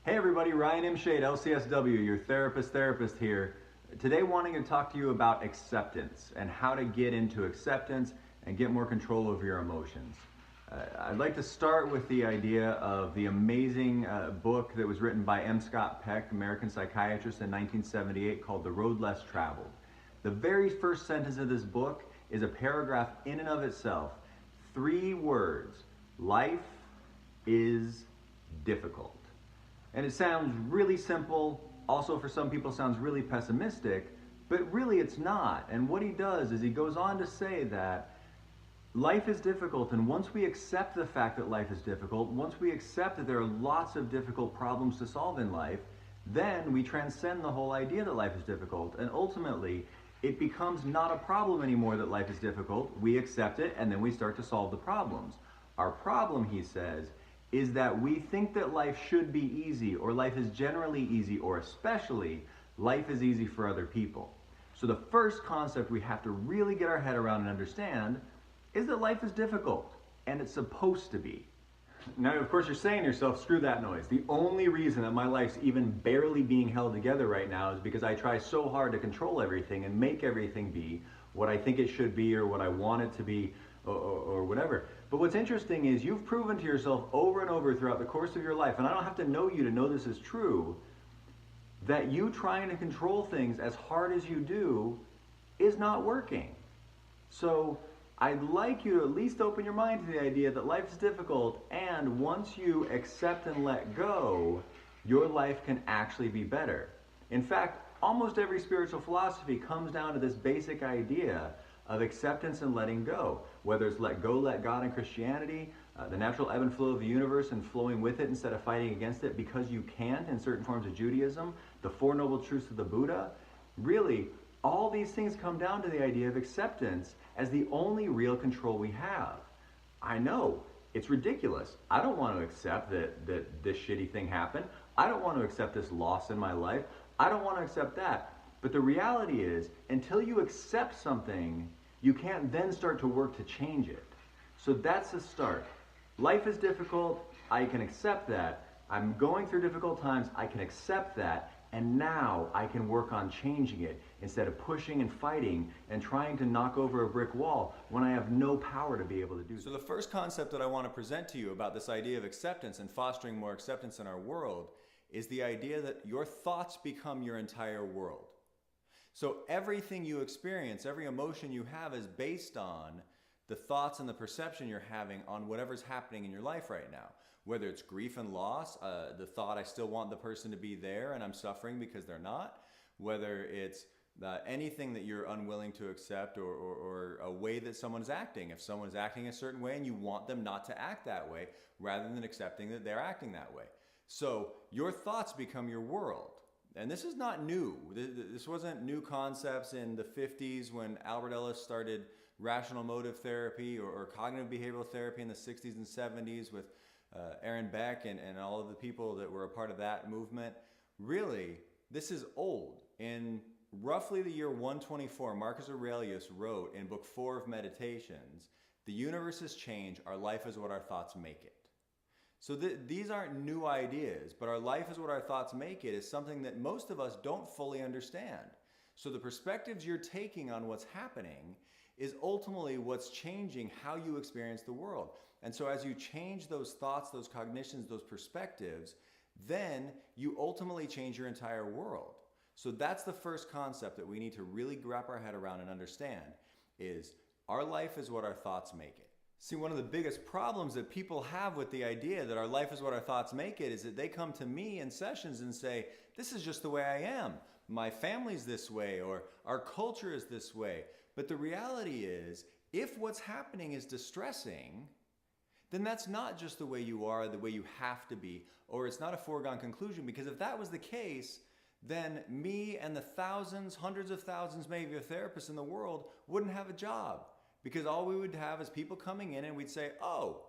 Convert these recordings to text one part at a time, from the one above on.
Hey everybody, Ryan M. Shade, LCSW, your therapist here. Today wanting to talk to you about acceptance and how to get into acceptance and get more control over your emotions. I'd like to start with the idea of the amazing book that was written by M. Scott Peck, American psychiatrist in 1978, called The Road Less Traveled. The very first sentence of this book is a paragraph in and of itself. 3 words: life is difficult. And it sounds really simple, also for some people sounds really pessimistic, but really it's not. And what he does is he goes on to say that life is difficult, and once we accept the fact that life is difficult, once we accept that there are lots of difficult problems to solve in life, then we transcend the whole idea that life is difficult. And ultimately, it becomes not a problem anymore that life is difficult. We accept it, and then we start to solve the problems. Our problem, he says, is that we think that life should be easy, or life is generally easy, or especially life is easy for other people. So the first concept we have to really get our head around and understand is that life is difficult, and it's supposed to be. Now, of course, you're saying to yourself, screw that noise. The only reason that my life's even barely being held together right now is because I try so hard to control everything and make everything be what I think it should be or what I want it to be, or whatever. But what's interesting is you've proven to yourself over and over throughout the course of your life, and I don't have to know you to know this is true, that you trying to control things as hard as you do is not working. So I'd like you to at least open your mind to the idea that life is difficult, and once you accept and let go, your life can actually be better. In fact, almost every spiritual philosophy comes down to this basic idea of acceptance and letting go. Whether it's let go, let God in Christianity, the natural ebb and flow of the universe and flowing with it instead of fighting against it because you can't in certain forms of Judaism, the Four Noble Truths of the Buddha. Really, all these things come down to the idea of acceptance as the only real control we have. I know, it's ridiculous. I don't want to accept that this shitty thing happened. I don't want to accept this loss in my life. I don't want to accept that. But the reality is, until you accept something, you can't then start to work to change it. So that's the start. Life is difficult. I can accept that. I'm going through difficult times. I can accept that. And now I can work on changing it instead of pushing and fighting and trying to knock over a brick wall when I have no power to be able to do so. The first concept that I want to present to you about this idea of acceptance and fostering more acceptance in our world is the idea that your thoughts become your entire world. So everything you experience, every emotion you have is based on the thoughts and the perception you're having on whatever's happening in your life right now. Whether it's grief and loss, the thought I still want the person to be there and I'm suffering because they're not. Whether it's anything that you're unwilling to accept, or a way that someone's acting. If someone's acting a certain way and you want them not to act that way, rather than accepting that they're acting that way. So your thoughts become your world. And this is not new. This wasn't new concepts in the 50s when Albert Ellis started rational motive therapy, or cognitive behavioral therapy in the 60s and 70s with Aaron Beck and all of the people that were a part of that movement. Really, this is old. In roughly the year 124, Marcus Aurelius wrote in Book 4 of Meditations, "The universe is change, our life is what our thoughts make it." So these aren't new ideas, but our life is what our thoughts make it is something that most of us don't fully understand. So the perspectives you're taking on what's happening is ultimately what's changing how you experience the world. And so as you change those thoughts, those cognitions, those perspectives, then you ultimately change your entire world. So that's the first concept that we need to really wrap our head around and understand is our life is what our thoughts make it. See, one of the biggest problems that people have with the idea that our life is what our thoughts make it is that they come to me in sessions and say, this is just the way I am. My family's this way, or our culture is this way. But the reality is, if what's happening is distressing, then that's not just the way you are, the way you have to be, or it's not a foregone conclusion, because if that was the case, then me and the thousands, hundreds of thousands, maybe of therapists in the world wouldn't have a job. Because all we would have is people coming in and we'd say, oh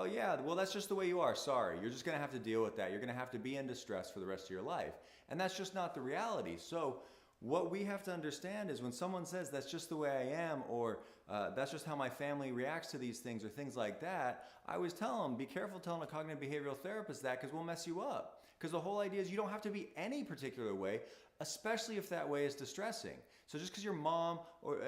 yeah, well that's just the way you are, sorry. You're just gonna have to deal with that. You're gonna have to be in distress for the rest of your life. And that's just not the reality. So What we have to understand is when someone says that's just the way I am, or that's just how my family reacts to these things, or things like that, I always tell them, be careful telling a cognitive behavioral therapist that, because we'll mess you up. Because the whole idea is you don't have to be any particular way, especially if that way is distressing. So just because your mom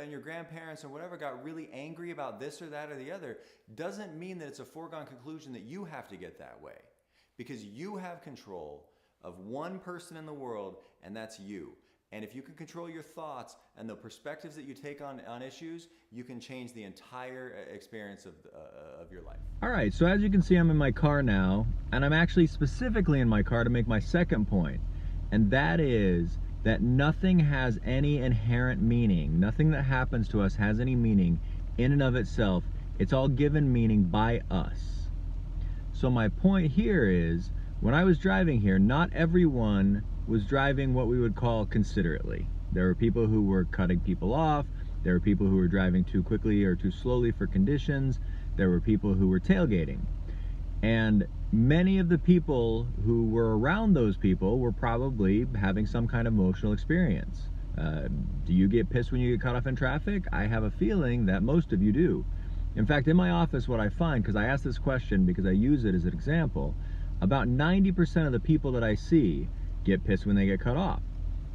and your grandparents or whatever got really angry about this or that or the other, doesn't mean that it's a foregone conclusion that you have to get that way. Because you have control of one person in the world, and that's you. And if you can control your thoughts and the perspectives that you take on issues, you can change the entire experience of your life. All right, so as you can see, I'm in my car now, and I'm actually specifically in my car to make my second point. And that is that nothing has any inherent meaning. Nothing that happens to us has any meaning in and of itself. It's all given meaning by us. So my point here is, when I was driving here, not everyone was driving what we would call considerately. There were people who were cutting people off. There were people who were driving too quickly or too slowly for conditions. There were people who were tailgating. And many of the people who were around those people were probably having some kind of emotional experience. Do you get pissed when you get cut off in traffic? I have a feeling that most of you do. In fact, in my office, what I find, because I ask this question because I use it as an example, about 90% of the people that I see get pissed when they get cut off.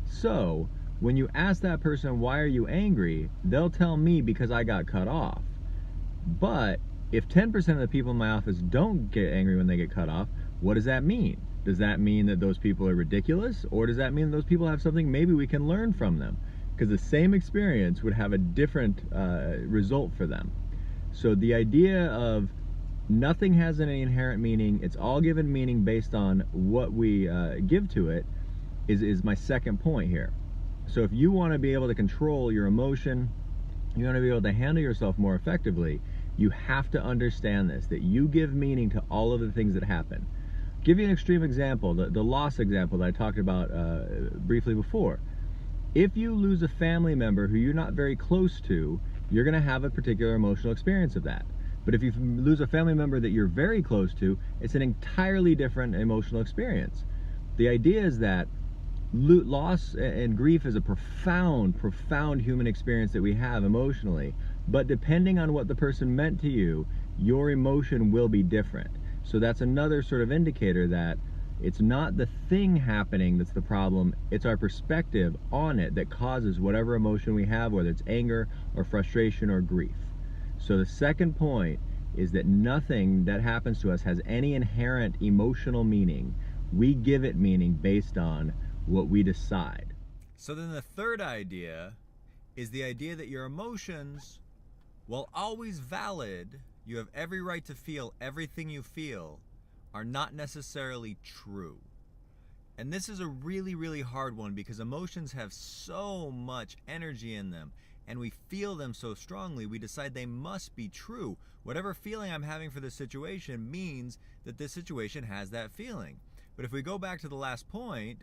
So when you ask that person, why are you angry? They'll tell me because I got cut off. But if 10% of the people in my office don't get angry when they get cut off, what does that mean? Does that mean that those people are ridiculous? Or does that mean those people have something maybe we can learn from them? Because the same experience would have a different result for them. So the idea of nothing has any inherent meaning, it's all given meaning based on what we give to it, is my second point here. So if you want to be able to control your emotion, you want to be able to handle yourself more effectively, you have to understand this, that you give meaning to all of the things that happen. Give you an extreme example, the loss example that I talked about briefly before. If you lose a family member who you're not very close to, you're going to have a particular emotional experience of that. But if you lose a family member that you're very close to, it's an entirely different emotional experience. The idea is that loss and grief is a profound human experience that we have emotionally. But depending on what the person meant to you, your emotion will be different. So that's another sort of indicator that it's not the thing happening that's the problem, it's our perspective on it that causes whatever emotion we have, whether it's anger or frustration or grief. So the second point is that nothing that happens to us has any inherent emotional meaning. We give it meaning based on what we decide. So then the third idea is the idea that your emotions, while always valid, you have every right to feel everything you feel, are not necessarily true. And this is a really, really hard one because emotions have so much energy in them and we feel them so strongly, we decide they must be true. Whatever feeling I'm having for this situation means that this situation has that feeling. But if we go back to the last point,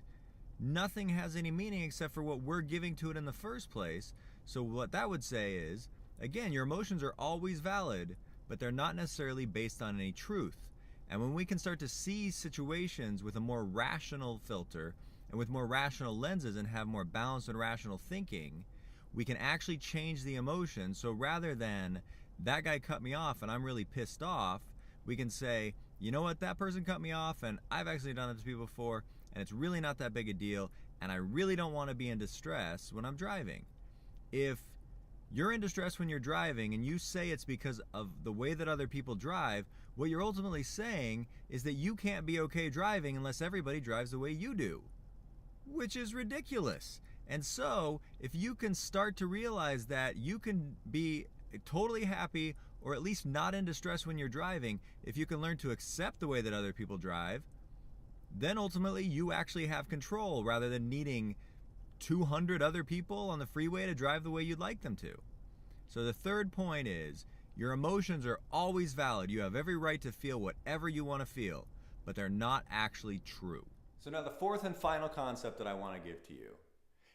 nothing has any meaning except for what we're giving to it in the first place. So what that would say is, again, your emotions are always valid, but they're not necessarily based on any truth. And when we can start to see situations with a more rational filter and with more rational lenses and have more balanced and rational thinking, we can actually change the emotion. So rather than, that guy cut me off and I'm really pissed off, we can say, you know what, that person cut me off and I've actually done it to people before and it's really not that big a deal and I really don't want to be in distress when I'm driving. If you're in distress when you're driving and you say it's because of the way that other people drive, what you're ultimately saying is that you can't be okay driving unless everybody drives the way you do, which is ridiculous. And so if you can start to realize that you can be totally happy or at least not in distress when you're driving, if you can learn to accept the way that other people drive, then ultimately you actually have control rather than needing 200 other people on the freeway to drive the way you'd like them to. So the third point is, your emotions are always valid. You have every right to feel whatever you want to feel, but they're not actually true. So now the fourth and final concept that I want to give to you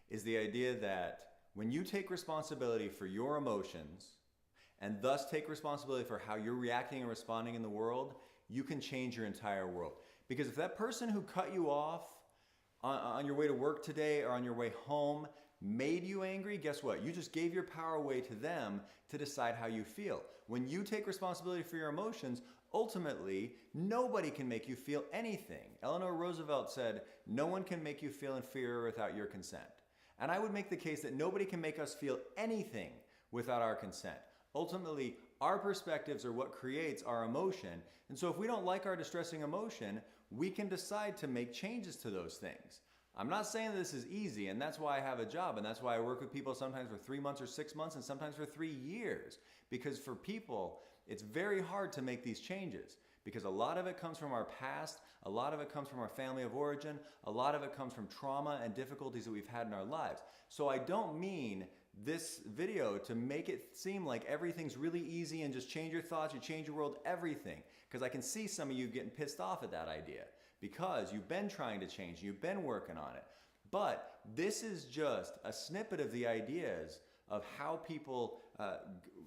is the idea that when you take responsibility for your emotions and thus take responsibility for how you're reacting and responding in the world, you can change your entire world. Because if that person who cut you off on your way to work today or on your way home made you angry, guess what? You just gave your power away to them to decide how you feel. When you take responsibility for your emotions, ultimately, nobody can make you feel anything. Eleanor Roosevelt said, "No one can make you feel inferior without your consent." And I would make the case that nobody can make us feel anything without our consent. Ultimately, our perspectives are what creates our emotion. And so if we don't like our distressing emotion, we can decide to make changes to those things. I'm not saying this is easy, and that's why I have a job, and that's why I work with people sometimes for 3 months or 6 months, and sometimes for 3 years. Because for people, it's very hard to make these changes. Because a lot of it comes from our past, a lot of it comes from our family of origin, a lot of it comes from trauma and difficulties that we've had in our lives. So I don't mean this video to make it seem like everything's really easy and just change your thoughts, you change your world, everything. Because I can see some of you getting pissed off at that idea because you've been trying to change, you've been working on it. But this is just a snippet of the ideas of how people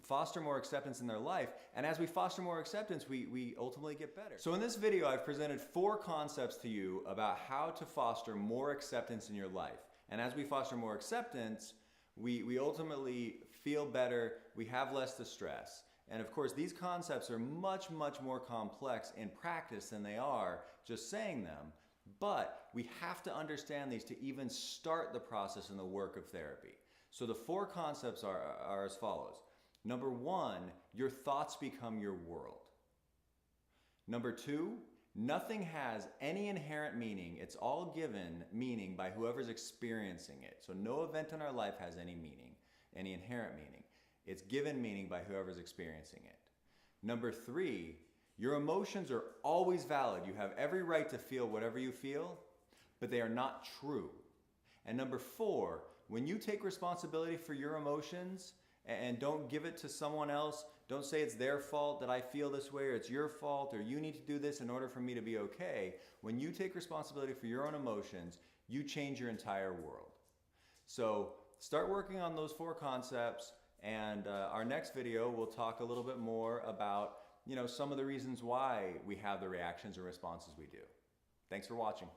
foster more acceptance in their life. And as we foster more acceptance, we ultimately get better. So in this video, I've presented 4 concepts to you about how to foster more acceptance in your life. And as we foster more acceptance, we ultimately feel better, we have less distress. And of course, these concepts are much, much more complex in practice than they are just saying them. But we have to understand these to even start the process and the work of therapy. So the 4 concepts are as follows. Number 1, your thoughts become your world. Number 2, nothing has any inherent meaning. It's all given meaning by whoever's experiencing it. So no event in our life has any meaning, any inherent meaning. It's given meaning by whoever's experiencing it. Number 3, your emotions are always valid. You have every right to feel whatever you feel, but they are not true. And number 4, when you take responsibility for your emotions and don't give it to someone else, don't say it's their fault that I feel this way, or it's your fault, or you need to do this in order for me to be okay. When you take responsibility for your own emotions, you change your entire world. So start working on those 4 concepts, and our next video will talk a little bit more about some of the reasons why we have the reactions and responses we do. Thanks for watching.